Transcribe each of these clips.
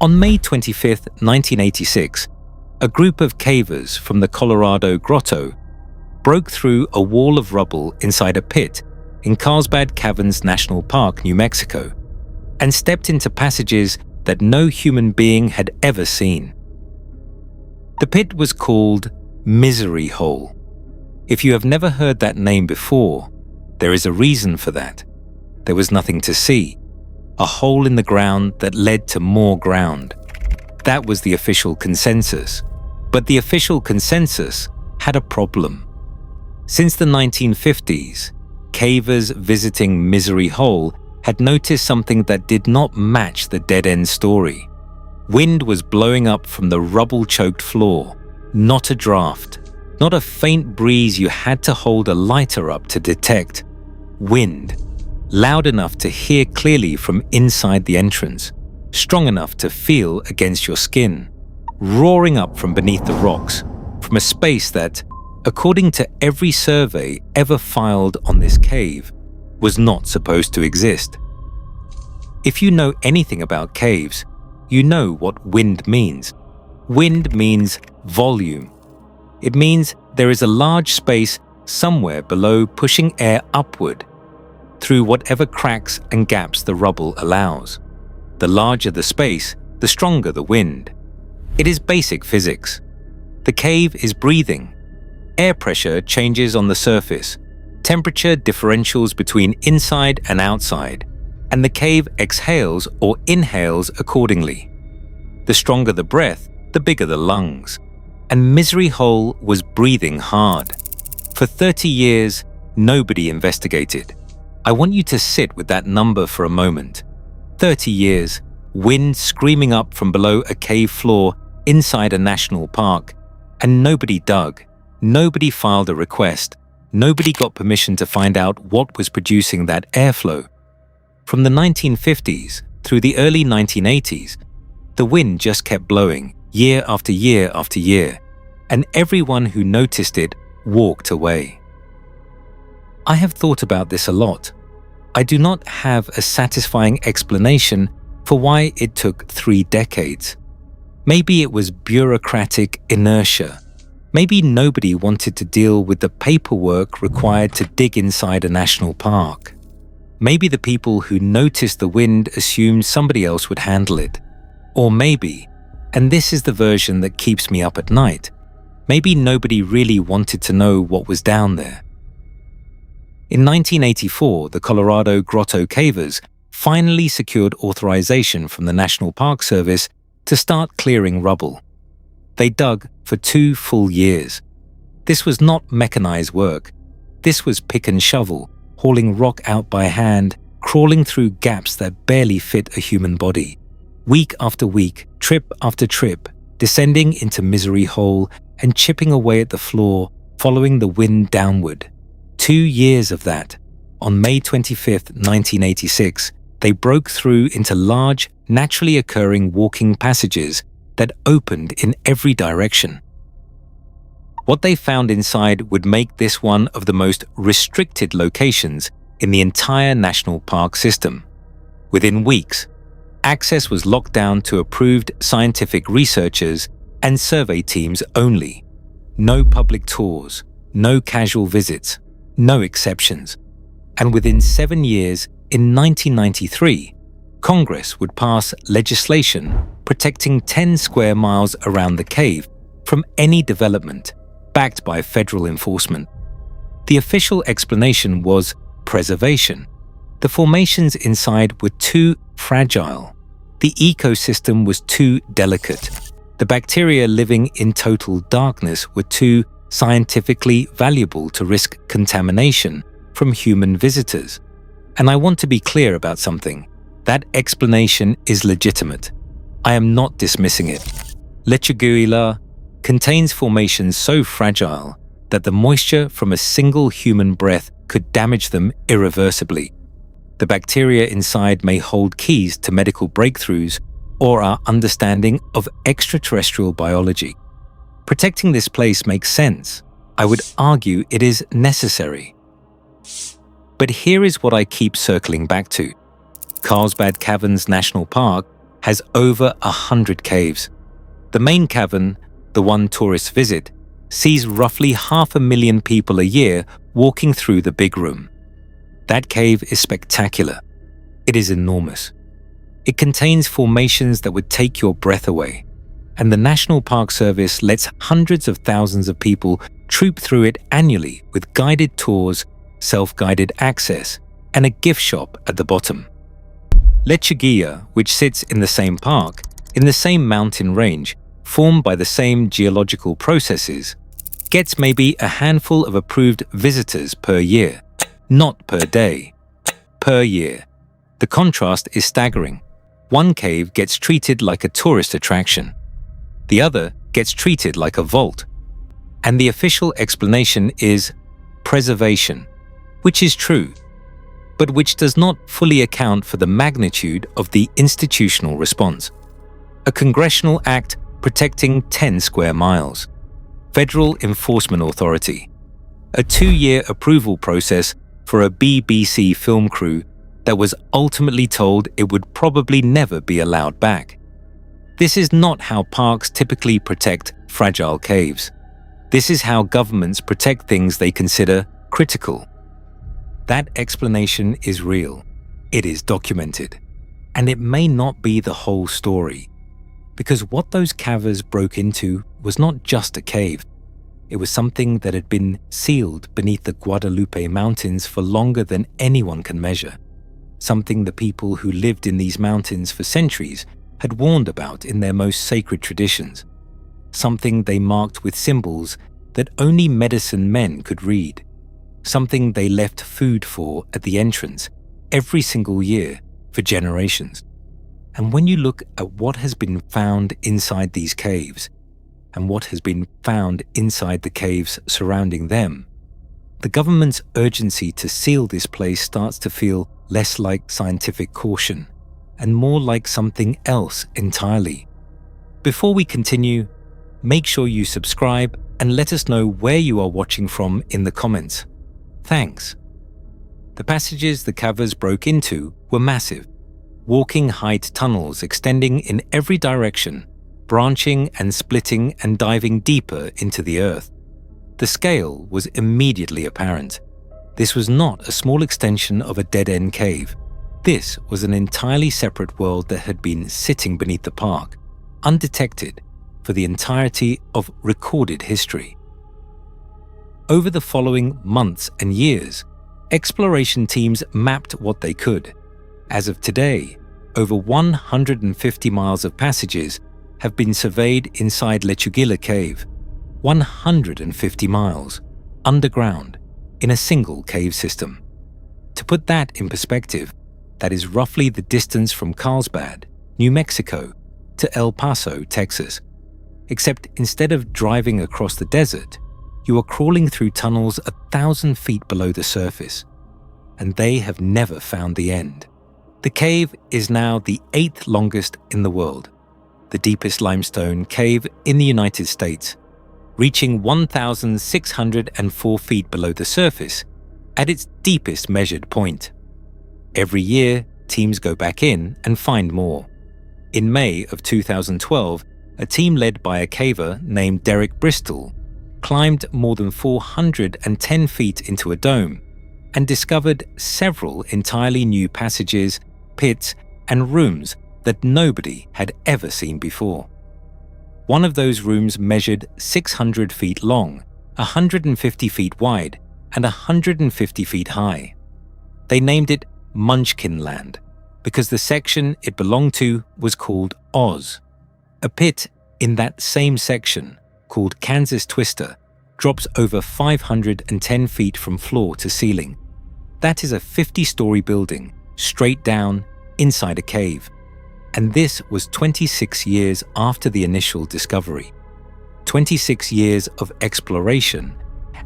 On May 25, 1986, a group of cavers from the Colorado Grotto broke through a wall of rubble inside a pit in Carlsbad Caverns National Park, New Mexico, and stepped into passages that no human being had ever seen. The pit was called Misery Hole. If you have never heard that name before, there is a reason for that. There was nothing to see, a hole in the ground that led to more ground. That was the official consensus. But the official consensus had a problem. Since the 1950s, cavers visiting Misery Hole had noticed something that did not match the dead-end story. Wind was blowing up from the rubble-choked floor, not a draft, not a faint breeze you had to hold a lighter up to detect. Wind, loud enough to hear clearly from inside the entrance, strong enough to feel against your skin, roaring up from beneath the rocks, from a space that, according to every survey ever filed on this cave, was not supposed to exist. If you know anything about caves, you know what wind means. Wind means volume. It means there is a large space somewhere below pushing air upward through whatever cracks and gaps the rubble allows. The larger the space, the stronger the wind. It is basic physics. The cave is breathing. Air pressure changes on the surface, temperature differentials between inside and outside, and the cave exhales or inhales accordingly. The stronger the breath, the bigger the lungs. And Misery Hole was breathing hard. For 30 years, nobody investigated. I want you to sit with that number for a moment. 30 years, wind screaming up from below a cave floor inside a national park, and nobody dug, nobody filed a request, nobody got permission to find out what was producing that airflow. From the 1950s through the early 1980s, the wind just kept blowing year after year after year, and everyone who noticed it walked away. I have thought about this a lot. I do not have a satisfying explanation for why it took 3 decades. Maybe it was bureaucratic inertia. Maybe nobody wanted to deal with the paperwork required to dig inside a national park. Maybe the people who noticed the wind assumed somebody else would handle it. Or maybe, and this is the version that keeps me up at night, maybe nobody really wanted to know what was down there. In 1984, the Colorado Grotto cavers finally secured authorization from the National Park Service to start clearing rubble. They dug for 2 full years. This was not mechanized work. This was pick and shovel, hauling rock out by hand, crawling through gaps that barely fit a human body. Week after week, trip after trip, descending into Misery Hole and chipping away at the floor, following the wind downward. 2 years of that. On May 25, 1986, they broke through into large, naturally occurring walking passages that opened in every direction. What they found inside would make this one of the most restricted locations in the entire national park system. Within weeks, access was locked down to approved scientific researchers and survey teams only. No public tours, no casual visits, no exceptions. And within 7 years, in 1993, Congress would pass legislation protecting 10 square miles around the cave from any development, backed by federal enforcement. The official explanation was preservation. The formations inside were too fragile. The ecosystem was too delicate. The bacteria living in total darkness were too scientifically valuable to risk contamination from human visitors. And I want to be clear about something. That explanation is legitimate. I am not dismissing it. Lechuguilla contains formations so fragile that the moisture from a single human breath could damage them irreversibly. The bacteria inside may hold keys to medical breakthroughs or our understanding of extraterrestrial biology. Protecting this place makes sense. I would argue it is necessary. But here is what I keep circling back to. Carlsbad Caverns National Park has over 100 caves. The main cavern, the one tourists visit, sees roughly 500,000 people a year walking through the big room. That cave is spectacular. It is enormous. It contains formations that would take your breath away, and the National Park Service lets hundreds of thousands of people troop through it annually with guided tours, self-guided access, and a gift shop at the bottom. Lechuguilla, which sits in the same park, in the same mountain range, formed by the same geological processes, gets maybe a handful of approved visitors per year, not per day, per year. The contrast is staggering. One cave gets treated like a tourist attraction. The other gets treated like a vault. And the official explanation is preservation, which is true, but which does not fully account for the magnitude of the institutional response. A congressional act protecting 10 square miles. Federal Enforcement Authority. A 2-year approval process for a BBC film crew that was ultimately told it would probably never be allowed back. This is not how parks typically protect fragile caves. This is how governments protect things they consider critical. That explanation is real. It is documented. And it may not be the whole story. Because what those cavers broke into was not just a cave. It was something that had been sealed beneath the Guadalupe Mountains for longer than anyone can measure. Something the people who lived in these mountains for centuries had warned about in their most sacred traditions. Something they marked with symbols that only medicine men could read. Something they left food for at the entrance every single year for generations. And when you look at what has been found inside these caves and what has been found inside the caves surrounding them, the government's urgency to seal this place starts to feel less like scientific caution and more like something else entirely. Before we continue, make sure you subscribe and let us know where you are watching from in the comments. Thanks. The passages the cavers broke into were massive, walking height tunnels extending in every direction, branching and splitting and diving deeper into the earth. The scale was immediately apparent. This was not a small extension of a dead-end cave. This was an entirely separate world that had been sitting beneath the park, undetected, for the entirety of recorded history. Over the following months and years, exploration teams mapped what they could. As of today, over 150 miles of passages have been surveyed inside Lechuguilla Cave. 150 miles, underground, in a single cave system. To put that in perspective, that is roughly the distance from Carlsbad, New Mexico, to El Paso, Texas. Except instead of driving across the desert, you are crawling through tunnels 1,000 feet below the surface. And they have never found the end. The cave is now the 8th longest in the world, the deepest limestone cave in the United States, reaching 1,604 feet below the surface at its deepest measured point. Every year, teams go back in and find more. In May of 2012, a team led by a caver named Derek Bristol climbed more than 410 feet into a dome and discovered several entirely new passages, pits, and rooms that nobody had ever seen before. One of those rooms measured 600 feet long, 150 feet wide, and 150 feet high. They named it Munchkin Land because the section it belonged to was called Oz. A pit in that same section, called Kansas Twister, drops over 510 feet from floor to ceiling. That is a 50-story building, straight down, inside a cave. And this was 26 years after the initial discovery. 26 years of exploration,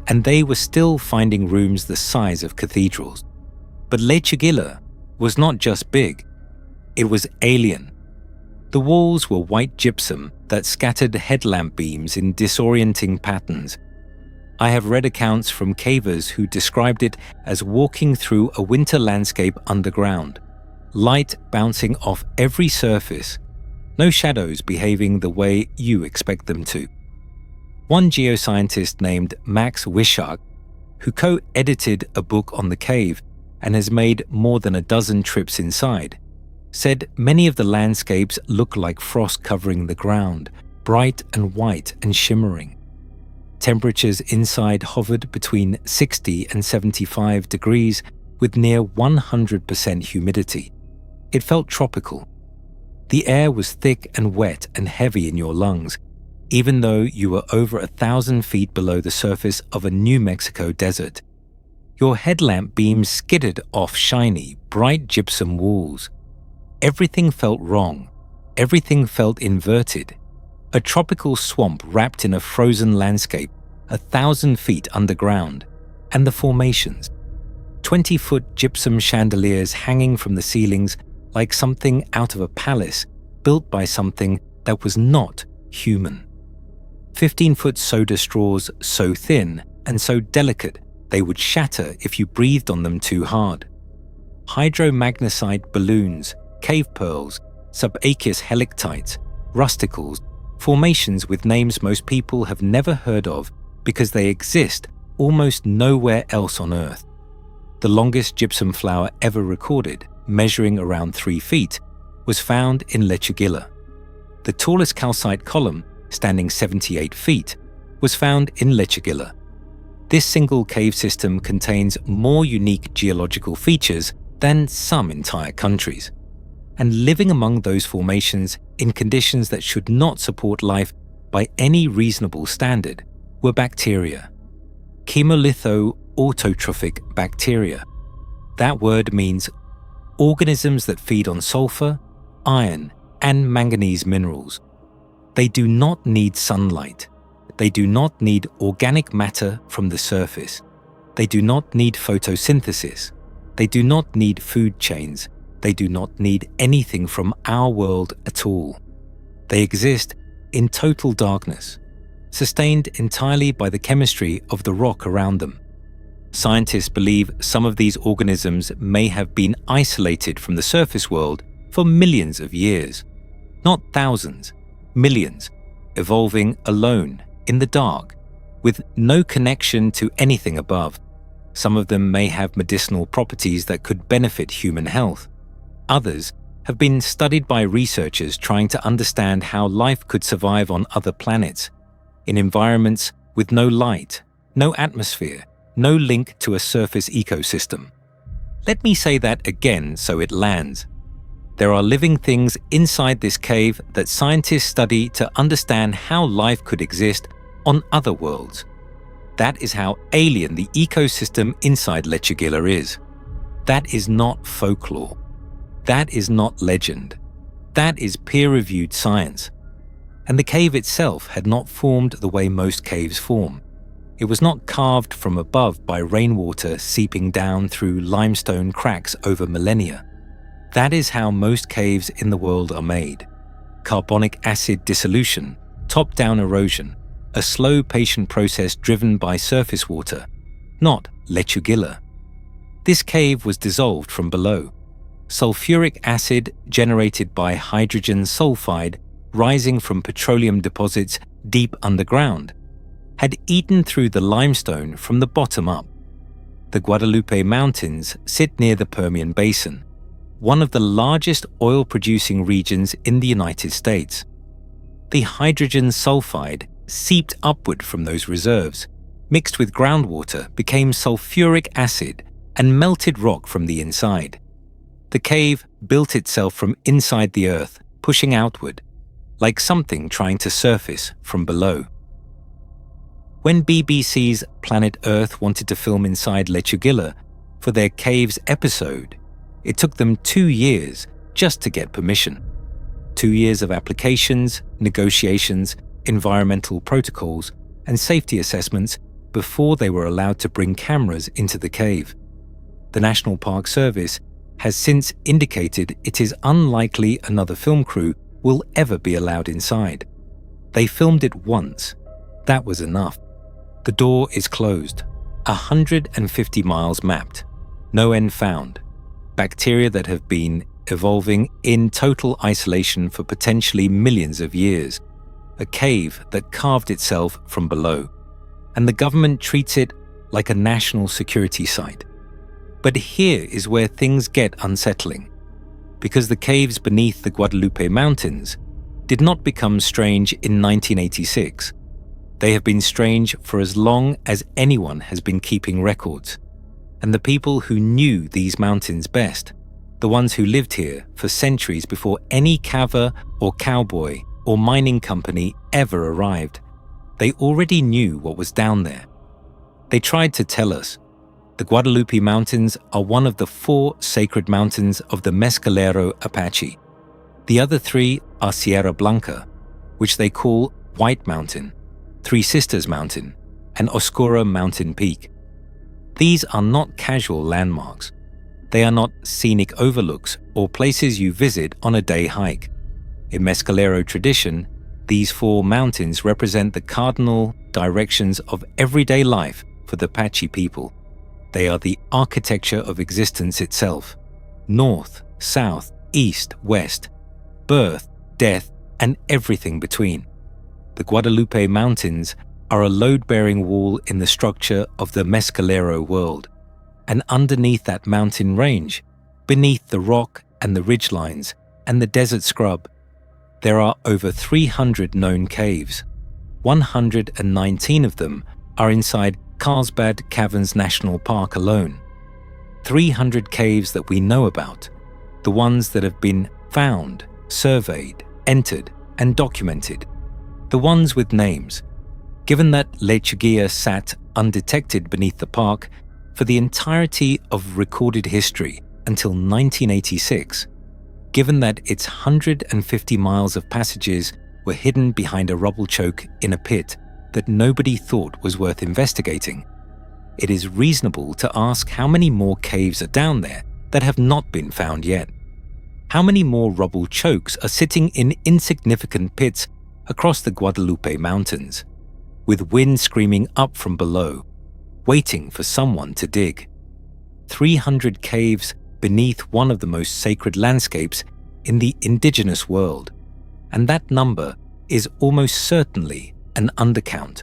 and they were still finding rooms the size of cathedrals. But Lechuguilla was not just big, it was alien. The walls were white gypsum that scattered headlamp beams in disorienting patterns. I have read accounts from cavers who described it as walking through a winter landscape underground, light bouncing off every surface No shadows behaving the way you expect them to. One geoscientist named Max Wishart, who co-edited a book on the cave and has made more than a dozen trips inside, said many of the landscapes look like frost covering the ground, bright and white and shimmering. Temperatures inside hovered between 60 and 75 degrees with near 100% humidity. It felt tropical. The air was thick and wet and heavy in your lungs, even though you were over 1,000 feet below the surface of a New Mexico desert. Your headlamp beams skidded off shiny, bright gypsum walls. Everything felt wrong. Everything felt inverted. A tropical swamp wrapped in a frozen landscape 1,000 feet underground, and the formations. 20-foot gypsum chandeliers hanging from the ceilings like something out of a palace built by something that was not human. 15-foot soda straws so thin and so delicate they would shatter if you breathed on them too hard. Hydromagnesite balloons, cave pearls, subaqueous helictites, rusticles, formations with names most people have never heard of because they exist almost nowhere else on Earth. The longest gypsum flower ever recorded, measuring around 3 feet, was found in Lechuguilla. The tallest calcite column, standing 78 feet, was found in Lechuguilla. This single cave system contains more unique geological features than some entire countries. And living among those formations in conditions that should not support life by any reasonable standard were bacteria. Chemolitho-autotrophic bacteria. That word means organisms that feed on sulfur, iron, and manganese minerals. They do not need sunlight. They do not need organic matter from the surface. They do not need photosynthesis. They do not need food chains. They do not need anything from our world at all. They exist in total darkness, sustained entirely by the chemistry of the rock around them. Scientists believe some of these organisms may have been isolated from the surface world for millions of years. Not thousands, millions, evolving alone, in the dark, with no connection to anything above. Some of them may have medicinal properties that could benefit human health. Others have been studied by researchers trying to understand how life could survive on other planets, in environments with no light, no atmosphere, no link to a surface ecosystem. Let me say that again so it lands. There are living things inside this cave that scientists study to understand how life could exist on other worlds. That is how alien the ecosystem inside Lechuguilla is. That is not folklore. That is not legend. That is peer-reviewed science. And the cave itself had not formed the way most caves form. It was not carved from above by rainwater seeping down through limestone cracks over millennia. That is how most caves in the world are made. Carbonic acid dissolution, top-down erosion, a slow, patient process driven by surface water, not Lechuguilla. This cave was dissolved from below. Sulfuric acid generated by hydrogen sulfide rising from petroleum deposits deep underground had eaten through the limestone from the bottom up. The Guadalupe Mountains sit near the Permian Basin, one of the largest oil-producing regions in the United States. The hydrogen sulfide seeped upward from those reserves, mixed with groundwater, became sulfuric acid, and melted rock from the inside. The cave built itself from inside the earth, pushing outward, like something trying to surface from below. When BBC's Planet Earth wanted to film inside Lechuguilla for their Caves episode, it took them 2 years just to get permission. 2 years of applications, negotiations, environmental protocols, and safety assessments before they were allowed to bring cameras into the cave. The National Park Service has since indicated it is unlikely another film crew will ever be allowed inside. They filmed it once. That was enough. The door is closed. 150 miles mapped. No end found. Bacteria that have been evolving in total isolation for potentially millions of years, a cave that carved itself from below, and the government treats it like a national security site. But here is where things get unsettling, because the caves beneath the Guadalupe Mountains did not become strange in 1986. They have been strange for as long as anyone has been keeping records. And the people who knew these mountains best, the ones who lived here for centuries before any caver or cowboy or mining company ever arrived, they already knew what was down there. They tried to tell us. The Guadalupe Mountains are one of the 4 sacred mountains of the Mescalero Apache. The other 3 are Sierra Blanca, which they call White Mountain, Three Sisters Mountain, and Oscura Mountain Peak. These are not casual landmarks. They are not scenic overlooks or places you visit on a day hike. In Mescalero tradition, these 4 mountains represent the cardinal directions of everyday life for the Apache people. They are the architecture of existence itself: north, south, east, west, birth, death, and everything between. The Guadalupe Mountains are a load-bearing wall in the structure of the Mescalero world, and underneath that mountain range, beneath the rock and the ridgelines and the desert scrub, there are over 300 known caves. 119 of them are inside Carlsbad Caverns National Park alone. 300 caves that we know about, the ones that have been found, surveyed, entered, and documented, the ones with names. Given that lechuguilla sat undetected beneath the park for the entirety of recorded history until 1986, given that its 150 miles of passages were hidden behind a rubble choke in a pit that nobody thought was worth investigating, it is reasonable to ask how many more caves are down there that have not been found yet. How many more rubble chokes are sitting in insignificant pits across the Guadalupe Mountains, with wind screaming up from below, waiting for someone to dig? 300 caves beneath one of the most sacred landscapes in the Indigenous world, and that number is almost certainly an undercount.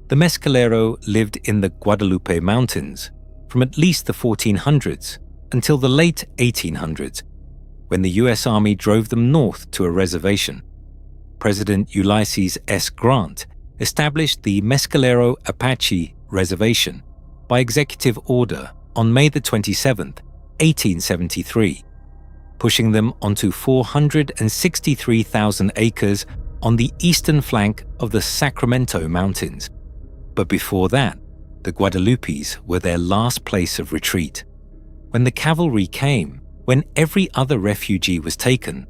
The Mescalero lived in the Guadalupe Mountains from at least the 1400s until the late 1800s, when the US Army drove them north to a reservation. President Ulysses S. Grant established the Mescalero Apache Reservation by executive order on May 27, 1873, pushing them onto 463,000 acres on the eastern flank of the Sacramento Mountains. But before that, the Guadalupes were their last place of retreat. When the cavalry came, when every other refugee was taken,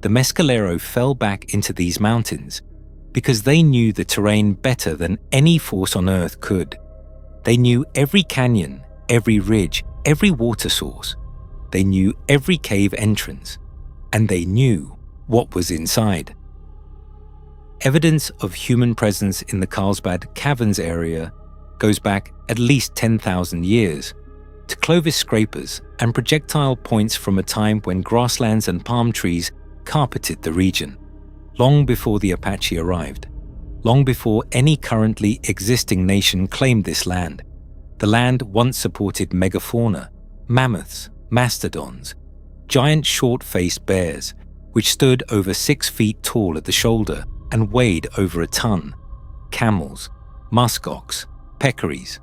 the Mescalero fell back into these mountains because they knew the terrain better than any force on earth could. They knew every canyon, every ridge, every water source. They knew every cave entrance, and they knew what was inside. Evidence of human presence in the Carlsbad Caverns area goes back at least 10,000 years to Clovis scrapers and projectile points from a time when grasslands and palm trees carpeted the region, long before the Apache arrived, long before any currently existing nation claimed this land. The land once supported megafauna, mammoths, mastodons, giant short-faced bears, which stood over 6 feet tall at the shoulder and weighed over a ton, camels, muskox, peccaries.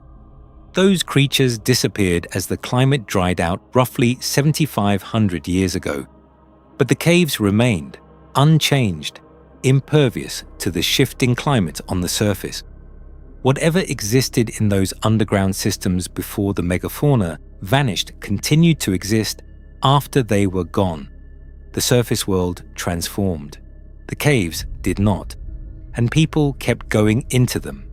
Those creatures disappeared as the climate dried out roughly 7,500 years ago, but the caves remained, unchanged, impervious to the shifting climate on the surface. Whatever existed in those underground systems before the megafauna vanished continued to exist after they were gone. The surface world transformed. The caves did not, and people kept going into them.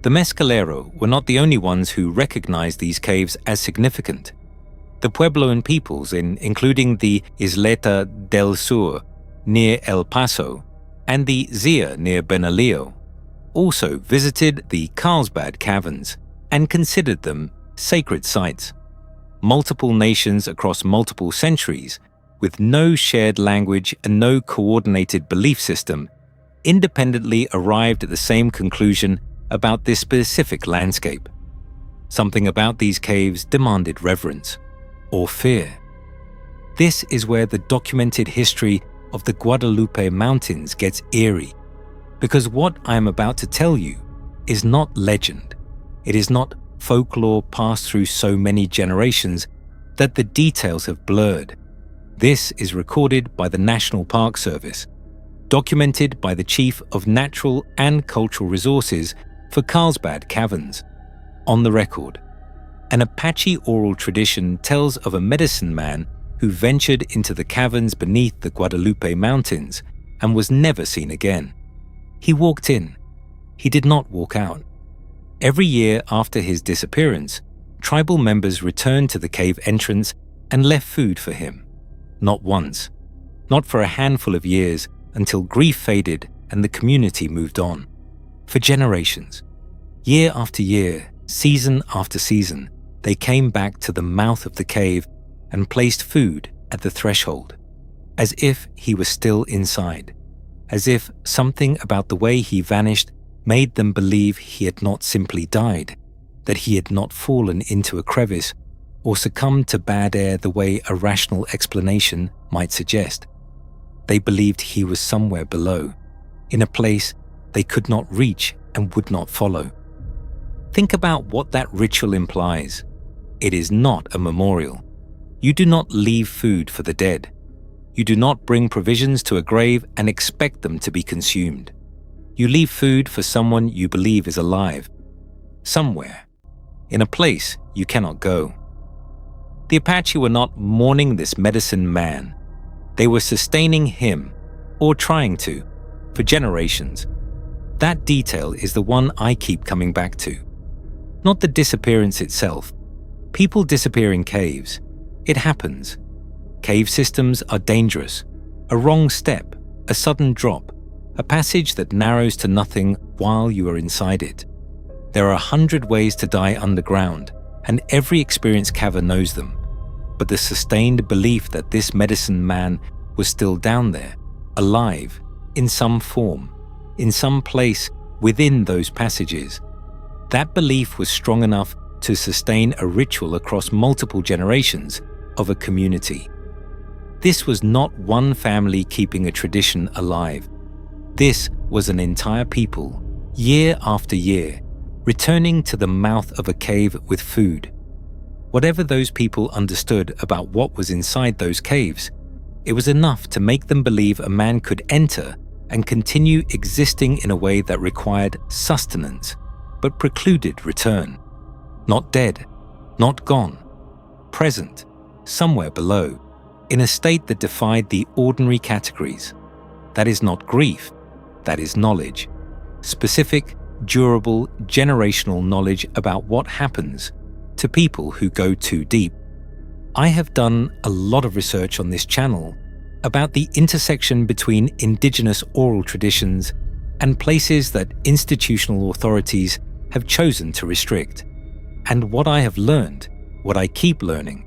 The Mescalero were not the only ones who recognized these caves as significant. The Puebloan peoples, including the Isleta del Sur near El Paso and the Zia near Bernalillo, also visited the Carlsbad Caverns and considered them sacred sites. Multiple nations across multiple centuries with no shared language and no coordinated belief system, independently arrived at the same conclusion about this specific landscape. Something about these caves demanded reverence or fear. This is where the documented history of the Guadalupe Mountains gets eerie, because what I am about to tell you is not legend. It is not folklore passed through so many generations that the details have blurred. This is recorded by the National Park Service, documented by the Chief of Natural and Cultural Resources for Carlsbad Caverns. On the record, an Apache oral tradition tells of a medicine man who ventured into the caverns beneath the Guadalupe Mountains and was never seen again. He walked in. He did not walk out. Every year after his disappearance, tribal members returned to the cave entrance and left food for him. Not once. Not for a handful of years, until grief faded and the community moved on. For generations, year after year, season after season, they came back to the mouth of the cave and placed food at the threshold, as if he was still inside, as if something about the way he vanished made them believe he had not simply died, that he had not fallen into a crevice or succumbed to bad air the way a rational explanation might suggest. They believed he was somewhere below, in a place they could not reach and would not follow. Think about what that ritual implies. It is not a memorial. You do not leave food for the dead. You do not bring provisions to a grave and expect them to be consumed. You leave food for someone you believe is alive, somewhere, in a place you cannot go. The Apache were not mourning this medicine man. They were sustaining him, or trying to, for generations. That detail is the one I keep coming back to. Not the disappearance itself. People disappear in caves. It happens. Cave systems are dangerous. A wrong step, a sudden drop, a passage that narrows to nothing while you are inside it. There are 100 ways to die underground, and every experienced caver knows them. But the sustained belief that this medicine man was still down there, alive, in some form, in some place within those passages, that belief was strong enough to sustain a ritual across multiple generations of a community. This was not one family keeping a tradition alive. This was an entire people, year after year, returning to the mouth of a cave with food. Whatever those people understood about what was inside those caves, it was enough to make them believe a man could enter and continue existing in a way that required sustenance, but precluded return. Not dead, not gone, present, somewhere below, in a state that defied the ordinary categories. That is not grief, that is knowledge. Specific, durable, generational knowledge about what happens to people who go too deep. I have done a lot of research on this channel about the intersection between Indigenous oral traditions and places that institutional authorities have chosen to restrict. And what I have learned, what I keep learning,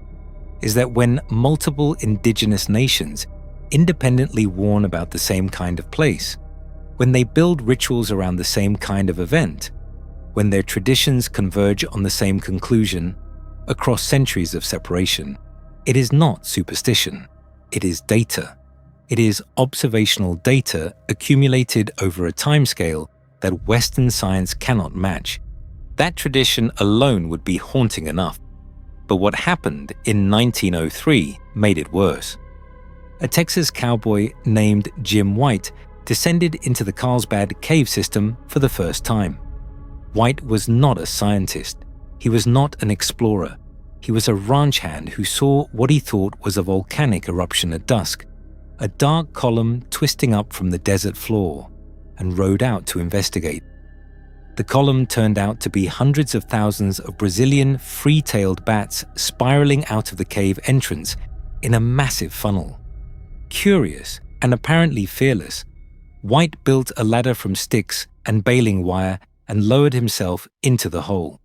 is that when multiple Indigenous nations independently warn about the same kind of place, when they build rituals around the same kind of event, when their traditions converge on the same conclusion across centuries of separation, it is not superstition, it is data. It is observational data accumulated over a timescale that Western science cannot match. That tradition alone would be haunting enough. But what happened in 1903 made it worse. A Texas cowboy named Jim White descended into the Carlsbad cave system for the first time. White was not a scientist. He was not an explorer. He was a ranch hand who saw what he thought was a volcanic eruption at dusk, a dark column twisting up from the desert floor, and rode out to investigate. The column turned out to be hundreds of thousands of Brazilian free-tailed bats spiraling out of the cave entrance in a massive funnel. Curious and apparently fearless, White built a ladder from sticks and baling wire and lowered himself into the hole.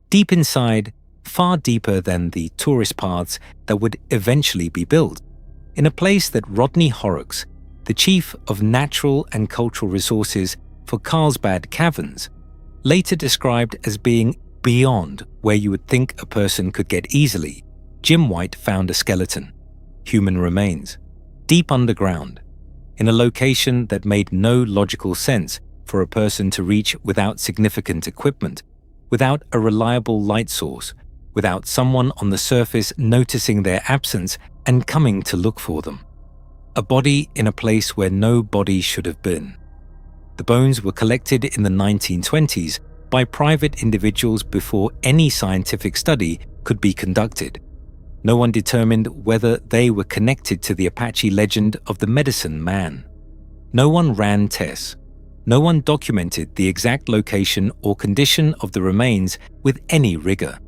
Deep inside, far deeper than the tourist paths that would eventually be built, in a place that Rodney Horrocks, the chief of natural and cultural resources for Carlsbad Caverns, later described as being beyond where you would think a person could get easily. Jim White found a skeleton, human remains, deep underground, in a location that made no logical sense for a person to reach without significant equipment, without a reliable light source, without someone on the surface noticing their absence and coming to look for them. A body in a place where no body should have been. The bones were collected in the 1920s by private individuals before any scientific study could be conducted. No one determined whether they were connected to the Apache legend of the medicine man. No one ran tests. No one documented the exact location or condition of the remains with any rigor.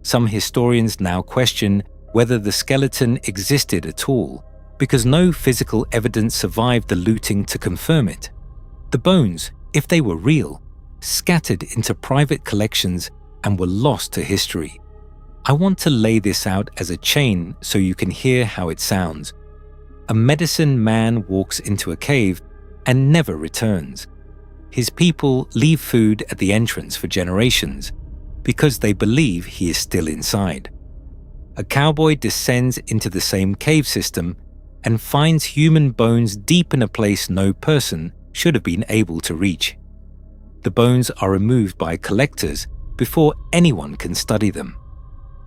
Some historians now question whether the skeleton existed at all, because no physical evidence survived the looting to confirm it. The bones, if they were real, scattered into private collections and were lost to history. I want to lay this out as a chain so you can hear how it sounds. A medicine man walks into a cave and never returns. His people leave food at the entrance for generations because they believe he is still inside. A cowboy descends into the same cave system and finds human bones deep in a place no person should have been able to reach. The bones are removed by collectors before anyone can study them.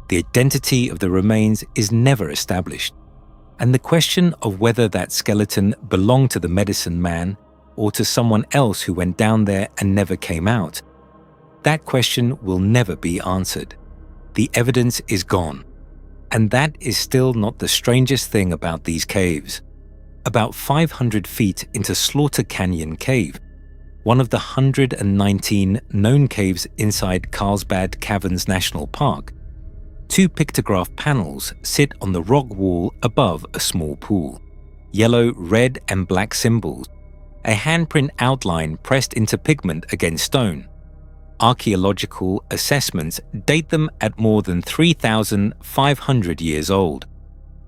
The identity of the remains is never established, and the question of whether that skeleton belonged to the medicine man or to someone else who went down there and never came out, that question will never be answered. The evidence is gone. And that is still not the strangest thing about these caves. About 500 feet into Slaughter Canyon Cave, one of the 119 known caves inside Carlsbad Caverns National Park, 2 pictograph panels sit on the rock wall above a small pool. Yellow, red, and black symbols. A handprint outline pressed into pigment against stone. Archaeological assessments date them at more than 3,500 years old.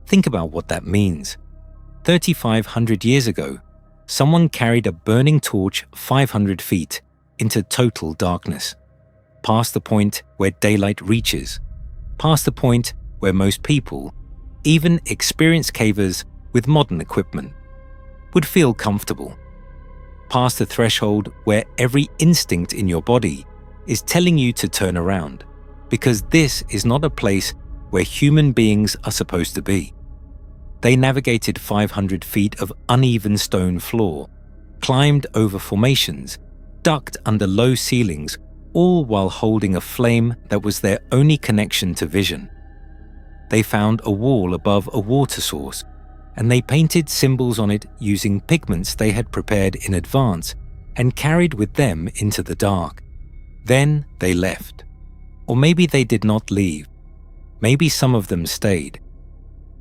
Think about what that means. 3,500 years ago, someone carried a burning torch 500 feet into total darkness, past the point where daylight reaches, past the point where most people, even experienced cavers with modern equipment, would feel comfortable, past the threshold where every instinct in your body is telling you to turn around, because this is not a place where human beings are supposed to be. They navigated 500 feet of uneven stone floor, climbed over formations, ducked under low ceilings, all while holding a flame that was their only connection to vision. They found a wall above a water source, and they painted symbols on it using pigments they had prepared in advance and carried with them into the dark. Then they left. Or maybe they did not leave. Maybe some of them stayed.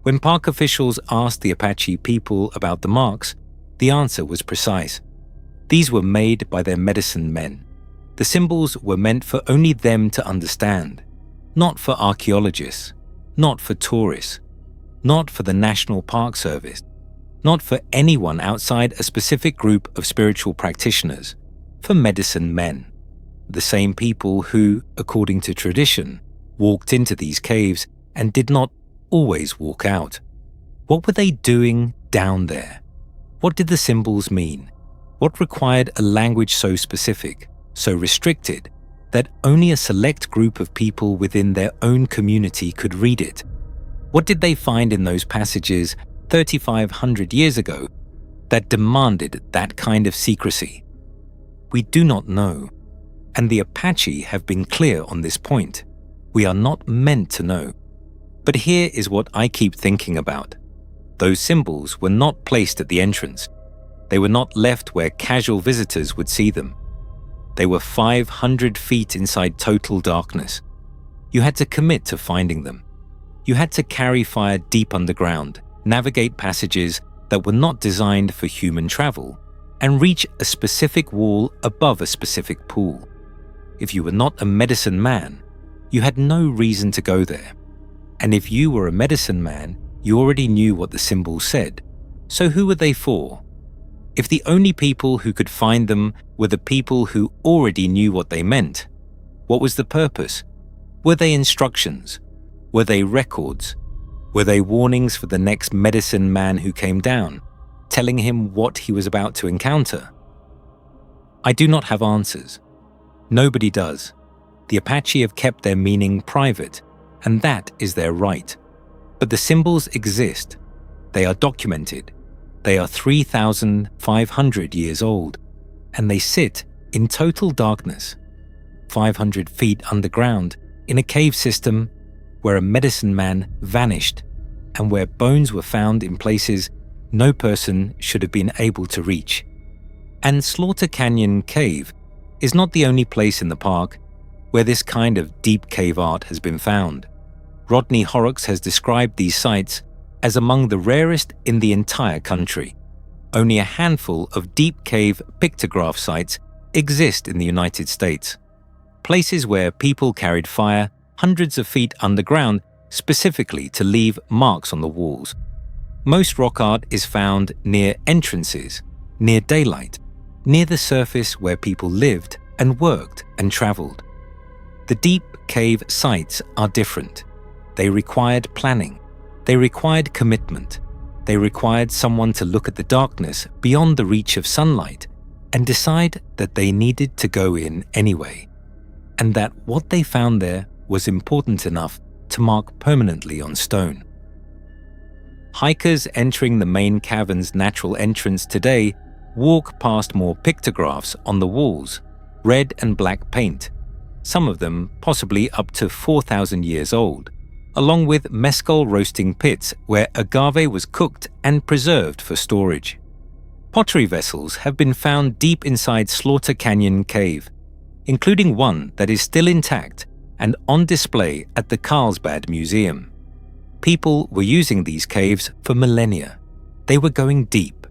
When park officials asked the Apache people about the marks, the answer was precise. These were made by their medicine men. The symbols were meant for only them to understand, not for archaeologists, not for tourists, not for the National Park Service, not for anyone outside a specific group of spiritual practitioners, for medicine men. The same people who, according to tradition, walked into these caves and did not always walk out. What were they doing down there? What did the symbols mean? What required a language so specific, so restricted, that only a select group of people within their own community could read it? What did they find in those passages 3,500 years ago that demanded that kind of secrecy? We do not know. And the Apache have been clear on this point. We are not meant to know. But here is what I keep thinking about. Those symbols were not placed at the entrance. They were not left where casual visitors would see them. They were 500 feet inside total darkness. You had to commit to finding them. You had to carry fire deep underground, navigate passages that were not designed for human travel, and reach a specific wall above a specific pool. If you were not a medicine man, you had no reason to go there. And if you were a medicine man, You already knew what the symbols said, so who were they for? If the only people who could find them were the people who already knew what they meant, what was the purpose? Were they instructions? Were they records? Were they warnings for the next medicine man who came down, telling him what he was about to encounter? I do not have answers. Nobody does. The Apache have kept their meaning private, and that is their right. But the symbols exist. They are documented. They are 3,500 years old, and they sit in total darkness, 500 feet underground, in a cave system where a medicine man vanished and where bones were found in places no person should have been able to reach. And Slaughter Canyon Cave is not the only place in the park where this kind of deep cave art has been found. Rodney Horrocks has described these sites as among the rarest in the entire country. Only a handful of deep cave pictograph sites exist in the United States. Places where people carried fire hundreds of feet underground specifically to leave marks on the walls. Most rock art is found near entrances, near daylight, near the surface where people lived and worked and traveled. The deep cave sites are different. They required planning. They required commitment. They required someone to look at the darkness beyond the reach of sunlight and decide that they needed to go in anyway, and that what they found there was important enough to mark permanently on stone. Hikers entering the main cavern's natural entrance today walk past more pictographs on the walls, red and black paint, some of them possibly up to 4,000 years old, along with mescal roasting pits where agave was cooked and preserved for storage. Pottery vessels have been found deep inside Slaughter Canyon Cave, including one that is still intact and on display at the Carlsbad Museum. People were using these caves for millennia. They were going deep,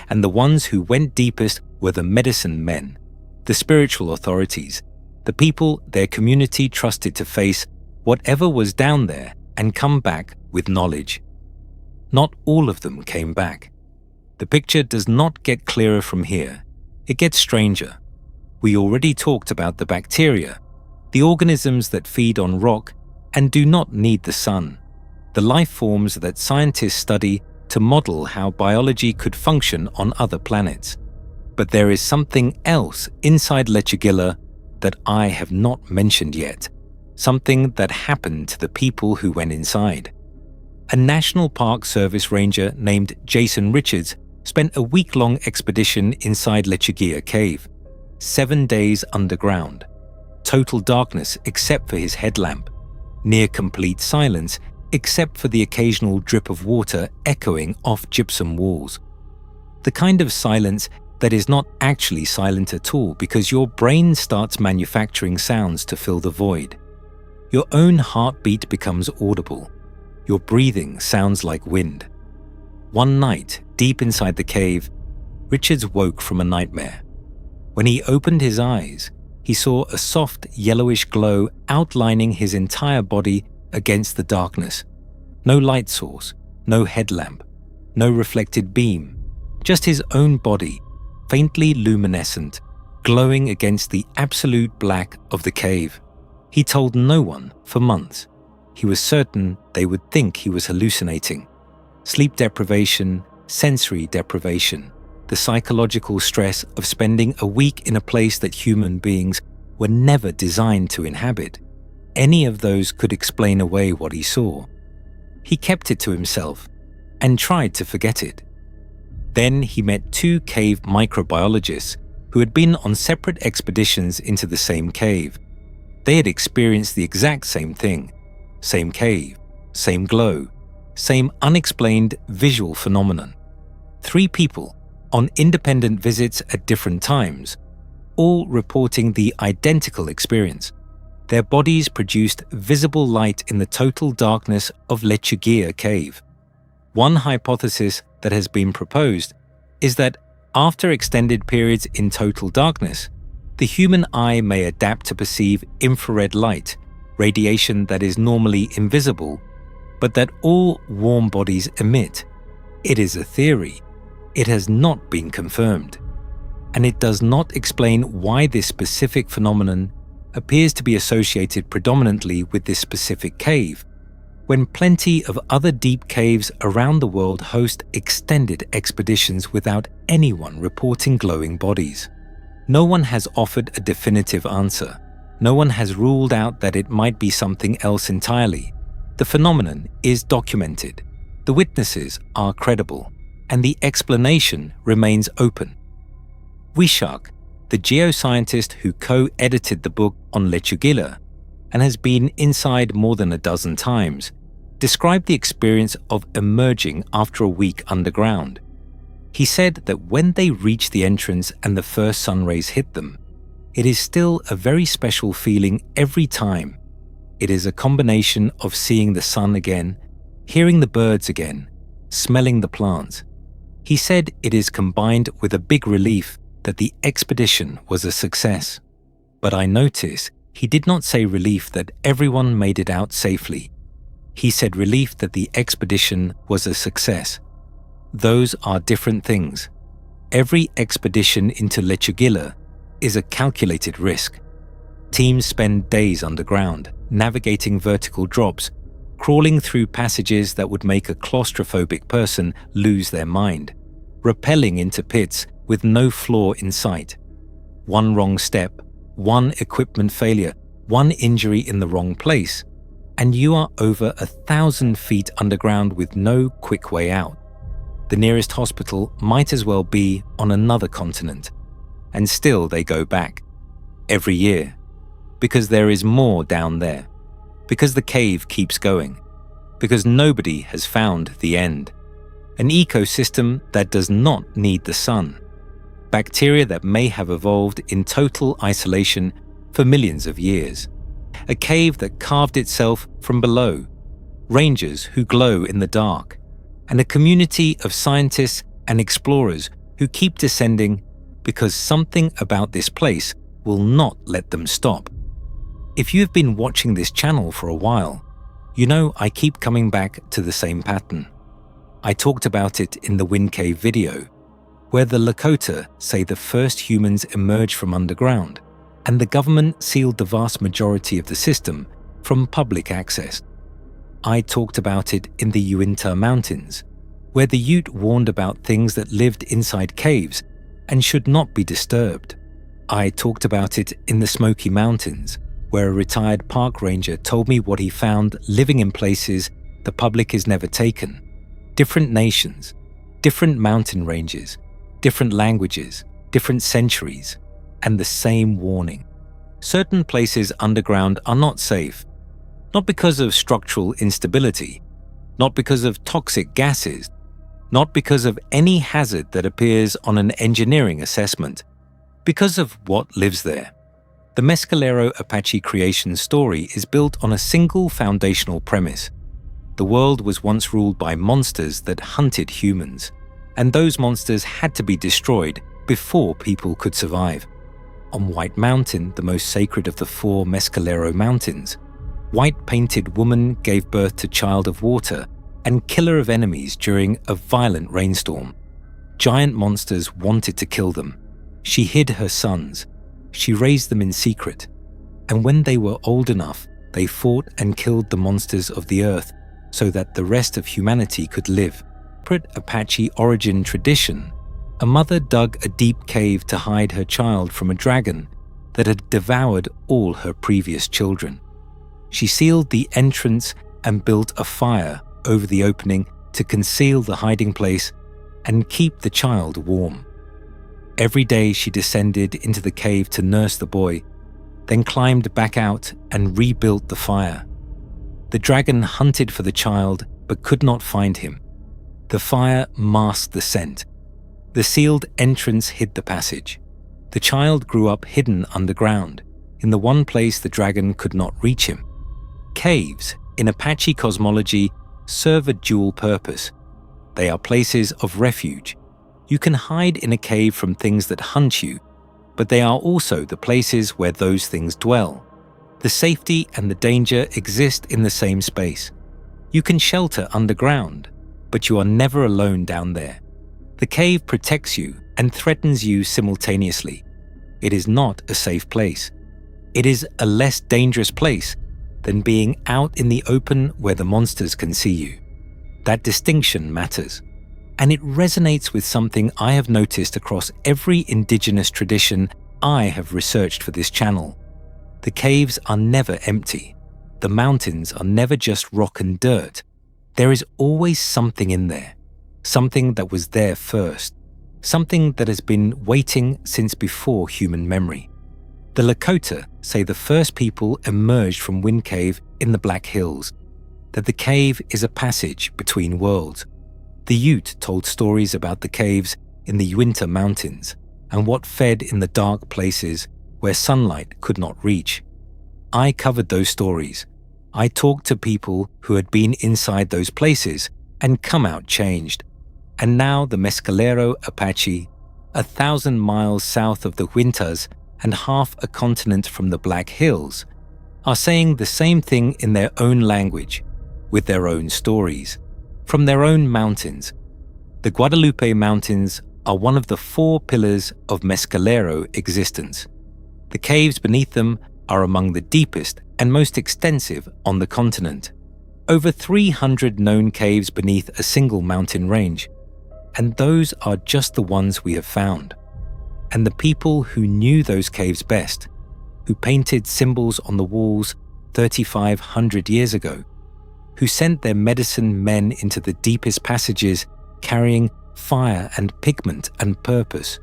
and the ones who went deepest were the medicine men, the spiritual authorities, the people their community trusted to face whatever was down there and come back with knowledge. Not all of them came back. The picture does not get clearer from here. It gets stranger. We already talked about the bacteria, the organisms that feed on rock and do not need the sun, the life forms that scientists study to model how biology could function on other planets. But there is something else inside lechuguilla that I have not mentioned yet. Something that happened to the people who went inside. A National Park Service ranger named Jason Richards spent a week-long expedition inside Lechuguilla Cave, 7 days underground. Total darkness except for his headlamp. Near complete silence except for the occasional drip of water echoing off gypsum walls. The kind of silence that is not actually silent at all because your brain starts manufacturing sounds to fill the void. Your own heartbeat becomes audible. Your breathing sounds like wind. One night, deep inside the cave, Richards woke from a nightmare. When he opened his eyes, he saw a soft yellowish glow outlining his entire body against the darkness. No light source, no headlamp, no reflected beam, just his own body, faintly luminescent, glowing against the absolute black of the cave. He told no one for months. He was certain they would think he was hallucinating. Sleep deprivation, sensory deprivation, the psychological stress of spending a week in a place that human beings were never designed to inhabit. Any of those could explain away what he saw. He kept it to himself and tried to forget it. Then he met 2 cave microbiologists who had been on separate expeditions into the same cave. They had experienced the exact same thing. Same cave, same glow, same unexplained visual phenomenon. 3 people on independent visits at different times, all reporting the identical experience. Their bodies produced visible light in the total darkness of Lechuguilla Cave. One hypothesis that has been proposed is that after extended periods in total darkness, the human eye may adapt to perceive infrared light, radiation that is normally invisible, but that all warm bodies emit. It is a theory. It has not been confirmed. And it does not explain why this specific phenomenon appears to be associated predominantly with this specific cave, when plenty of other deep caves around the world host extended expeditions without anyone reporting glowing bodies. No one has offered a definitive answer. No one has ruled out that it might be something else entirely. The phenomenon is documented, the witnesses are credible, and the explanation remains open. Wishak, the geoscientist who co-edited the book on lechuguilla and has been inside more than a dozen times, described the experience of emerging after a week underground. He said that when they reach the entrance and the first sun rays hit them, it is still a very special feeling every time. It is a combination of seeing the sun again, hearing the birds again, smelling the plants. He said it is combined with a big relief that the expedition was a success. But I notice he did not say relief that everyone made it out safely. He said relief that the expedition was a success. Those are different things. Every expedition into lechuguilla is a calculated risk. Teams spend days underground, navigating vertical drops, crawling through passages that would make a claustrophobic person lose their mind, rappelling into pits with no floor in sight. One wrong step, one equipment failure, one injury in the wrong place, and you are over 1,000 feet underground with no quick way out. The nearest hospital might as well be on another continent, and still they go back every year, because there is more down there, because the cave keeps going, because nobody has found the end. An ecosystem that does not need the sun. Bacteria that may have evolved in total isolation for millions of years. A cave that carved itself from below. Rangers who glow in the dark. And a community of scientists and explorers who keep descending because something about this place will not let them stop. If you've been watching this channel for a while, you know I keep coming back to the same pattern. I talked about it in the Wind Cave video, where the Lakota say the first humans emerged from underground, and the government sealed the vast majority of the system from public access. I talked about it in the Uinta Mountains, where the Ute warned about things that lived inside caves and should not be disturbed. I talked about it in the Smoky Mountains, where a retired park ranger told me what he found living in places the public has never taken. Different nations, different mountain ranges, different languages, different centuries, and the same warning. Certain places underground are not safe, not because of structural instability, not because of toxic gases, not because of any hazard that appears on an engineering assessment, because of what lives there. The Mescalero Apache creation story is built on a single foundational premise. The world was once ruled by monsters that hunted humans, and those monsters had to be destroyed before people could survive. On White Mountain, the most sacred of the 4 Mescalero mountains, white-painted woman gave birth to Child of Water and killer of enemies during a violent rainstorm. Giant monsters wanted to kill them. She hid her sons. She raised them in secret. And when they were old enough, they fought and killed the monsters of the earth so that the rest of humanity could live. Apache origin tradition, a mother dug a deep cave to hide her child from a dragon that had devoured all her previous children. She sealed the entrance and built a fire over the opening to conceal the hiding place and keep the child warm. Every day she descended into the cave to nurse the boy, then climbed back out and rebuilt the fire. The dragon hunted for the child but could not find him. The fire masked the scent. The sealed entrance hid the passage. The child grew up hidden underground, in the one place the dragon could not reach him. Caves, in Apache cosmology, serve a dual purpose. They are places of refuge. You can hide in a cave from things that hunt you, but they are also the places where those things dwell. The safety and the danger exist in the same space. You can shelter underground, but you are never alone down there. The cave protects you and threatens you simultaneously. It is not a safe place. It is a less dangerous place than being out in the open where the monsters can see you. That distinction matters, and it resonates with something I have noticed across every Indigenous tradition I have researched for this channel. The caves are never empty. The mountains are never just rock and dirt. There is always something in there, something that was there first, something that has been waiting since before human memory. The Lakota say the first people emerged from Wind Cave in the Black Hills, that the cave is a passage between worlds. The Ute told stories about the caves in the Uinta Mountains and what fed in the dark places where sunlight could not reach. I covered those stories. I talked to people who had been inside those places and come out changed. And now the Mescalero Apache, 1,000 miles south of the Uintas and half a continent from the Black Hills, are saying the same thing in their own language, with their own stories, from their own mountains. The Guadalupe Mountains are one of the 4 pillars of Mescalero existence. The caves beneath them are among the deepest and most extensive on the continent. Over 300 known caves beneath a single mountain range, and those are just the ones we have found. And the people who knew those caves best, who painted symbols on the walls 3,500 years ago, who sent their medicine men into the deepest passages carrying fire and pigment and purpose,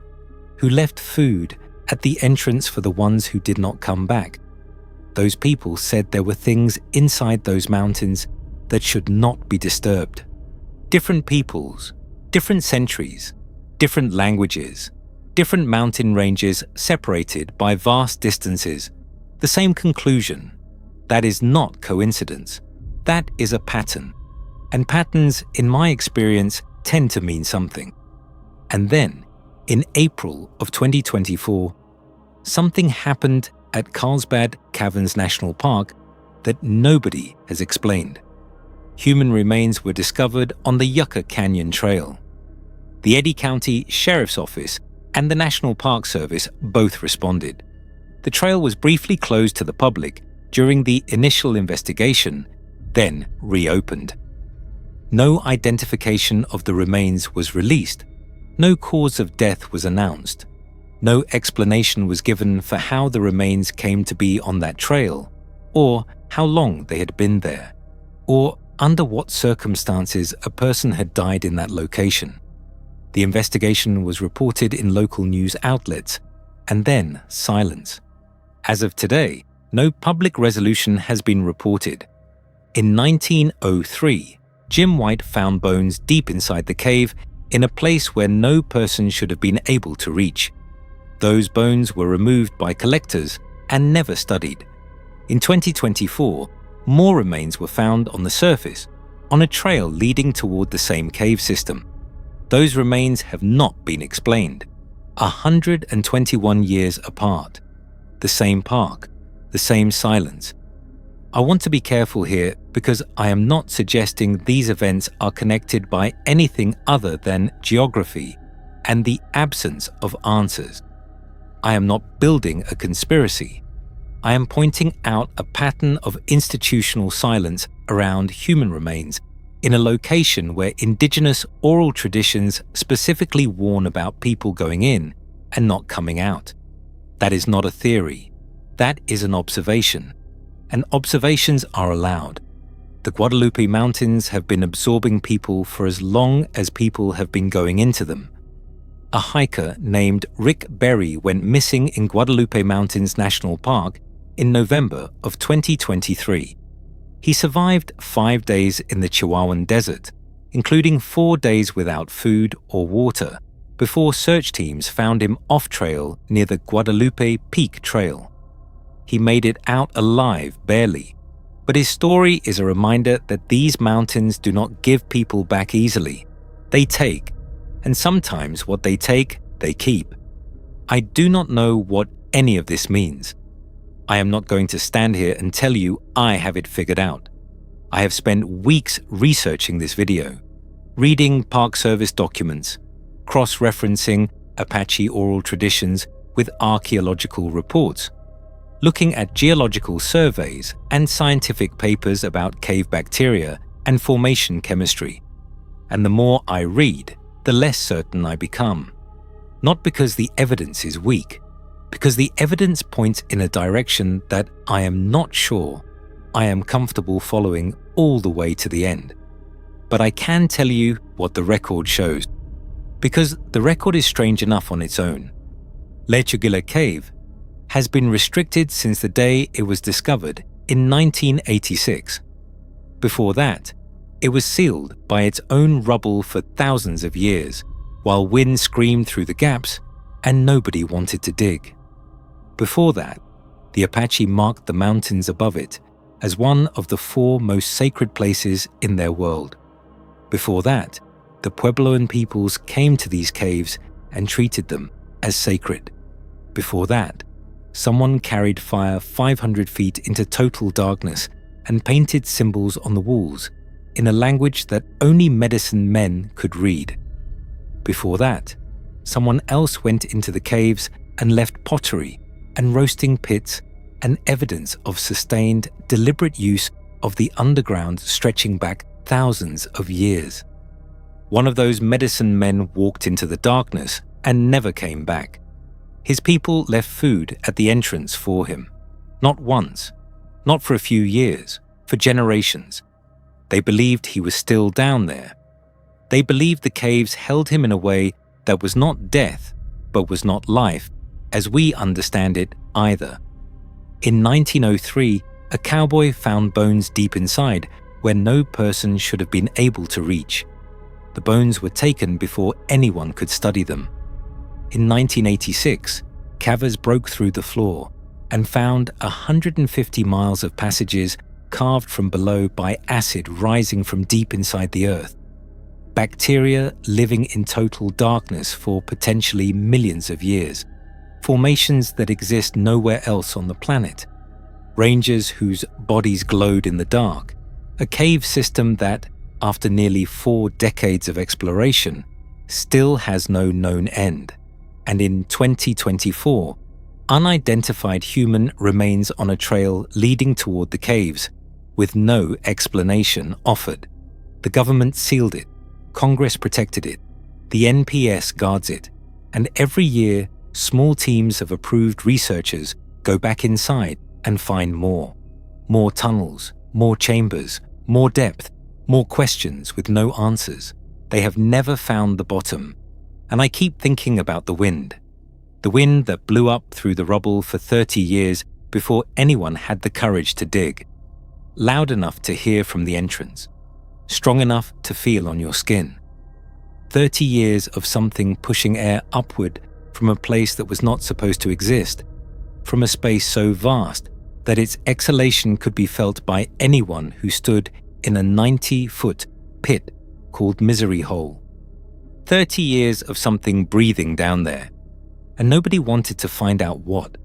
who left food at the entrance for the ones who did not come back. Those people said there were things inside those mountains that should not be disturbed. Different peoples, different centuries, different languages, different mountain ranges separated by vast distances. The same conclusion. That is not coincidence. That is a pattern. And patterns, in my experience, tend to mean something. And then, in April of 2024, something happened at Carlsbad Caverns National Park that nobody has explained. Human remains were discovered on the Yucca Canyon Trail. The Eddy County Sheriff's Office and the National Park Service both responded. The trail was briefly closed to the public during the initial investigation, then reopened. No identification of the remains was released. No cause of death was announced. No explanation was given for how the remains came to be on that trail, or how long they had been there, or under what circumstances a person had died in that location. The investigation was reported in local news outlets, and then silence. As of today, no public resolution has been reported. In 1903, Jim White found bones deep inside the cave in a place where no person should have been able to reach. Those bones were removed by collectors and never studied. In 2024, more remains were found on the surface, on a trail leading toward the same cave system. Those remains have not been explained. 121 years apart. The same park, the same silence. I want to be careful here because I am not suggesting these events are connected by anything other than geography and the absence of answers. I am not building a conspiracy. I am pointing out a pattern of institutional silence around human remains in a location where Indigenous oral traditions specifically warn about people going in and not coming out. That is not a theory. That is an observation. And observations are allowed. The Guadalupe Mountains have been absorbing people for as long as people have been going into them. A hiker named Rick Berry went missing in Guadalupe Mountains National Park in November of 2023. He survived 5 days in the Chihuahuan Desert, including 4 days without food or water, before search teams found him off-trail near the Guadalupe Peak Trail. He made it out alive barely, but his story is a reminder that these mountains do not give people back easily. They take, and sometimes what they take, they keep. I do not know what any of this means. I am not going to stand here and tell you I have it figured out. I have spent weeks researching this video, reading Park Service documents, cross-referencing Apache oral traditions with archaeological reports, looking at geological surveys and scientific papers about cave bacteria and formation chemistry. And the more I read, the less certain I become. Not because the evidence is weak, because the evidence points in a direction that I am not sure I am comfortable following all the way to the end. But I can tell you what the record shows, because the record is strange enough on its own. Lechuguilla Cave has been restricted since the day it was discovered in 1986. Before that, it was sealed by its own rubble for thousands of years, while wind screamed through the gaps and nobody wanted to dig. Before that, the Apache marked the mountains above it as one of the 4 most sacred places in their world. Before that, the Puebloan peoples came to these caves and treated them as sacred. Before that, someone carried fire 500 feet into total darkness and painted symbols on the walls in a language that only medicine men could read. Before that, someone else went into the caves and left pottery and roasting pits and evidence of sustained, deliberate use of the underground stretching back thousands of years. One of those medicine men walked into the darkness and never came back. His people left food at the entrance for him. Not once, not for a few years, for generations. They believed he was still down there. They believed the caves held him in a way that was not death, but was not life, as we understand it either. In 1903, a cowboy found bones deep inside where no person should have been able to reach. The bones were taken before anyone could study them. In 1986, cavers broke through the floor and found 150 miles of passages carved from below by acid rising from deep inside the earth. Bacteria living in total darkness for potentially millions of years. Formations that exist nowhere else on the planet. Rangers whose bodies glowed in the dark. A cave system that, after nearly 4 decades of exploration, still has no known end. And in 2024, unidentified human remains on a trail leading toward the caves, with no explanation offered. The government sealed it, Congress protected it, the NPS guards it, and every year, small teams of approved researchers go back inside and find more. More tunnels, more chambers, more depth, more questions with no answers. They have never found the bottom. And I keep thinking about the wind. The wind that blew up through the rubble for 30 years before anyone had the courage to dig. Loud enough to hear from the entrance. Strong enough to feel on your skin. 30 years of something pushing air upward from a place that was not supposed to exist, from a space so vast that its exhalation could be felt by anyone who stood in a 90-foot pit called Misery Hole. 30 years of something breathing down there, and nobody wanted to find out what.